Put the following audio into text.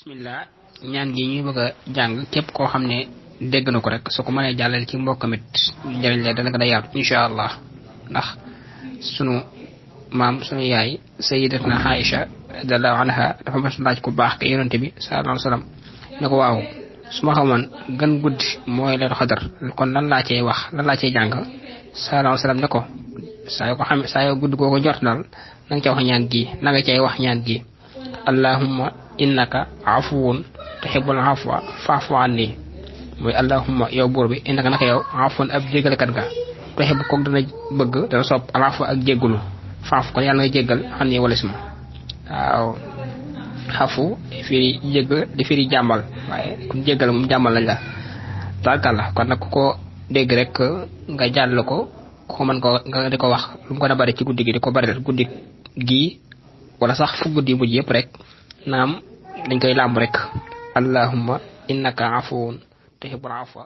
bismillah ñaan gi ñuy bëgg a jàng képp koo xam ne dégg na ko rek su ko mënee jàllale ci mbokkam it njëriñ la dana gën a yaatu insha allah ndax sunu maam sunu yaay sayyidatuna Aïcha radiyallahu anha dafa mas laaj ku baax ke yonente bi sallallahu alayhi wasallam ne ko waaw su ma xamoon gën guddi mooy leen xadar kon lan laa cey wax lan laa cey jàng sallallahu alayhi wasallam ne ko saa yoo ko xam saa yoo guddi googu njort daal na nga ca wax ñaan gi na nga cey wax ñaan gi allahumma innaka afuwun tuhibbul afwa fa'fu anni mooy allahumma yow buur bi innaka naka yow afuwun ab jéggalkat nga tuhibbu kook dana bëgg dana sopp al afwa ak jéggulu fa'fu kon yàlla nga jéggal anni wala suma waaw xafu firi jéggal di firi jàmbal waaye kon jéggal moom jàmbal lañ la taakalla kon nag ko dégg rek nga jàll ko mën ko nga di ko wax lu mu ko na bari ci guddi gi di ko bari guddi gi wala sax fu guddi mujj yëpp rek naam dañ koy làmb rek allahumma innaka afuwun tuhibbul afwa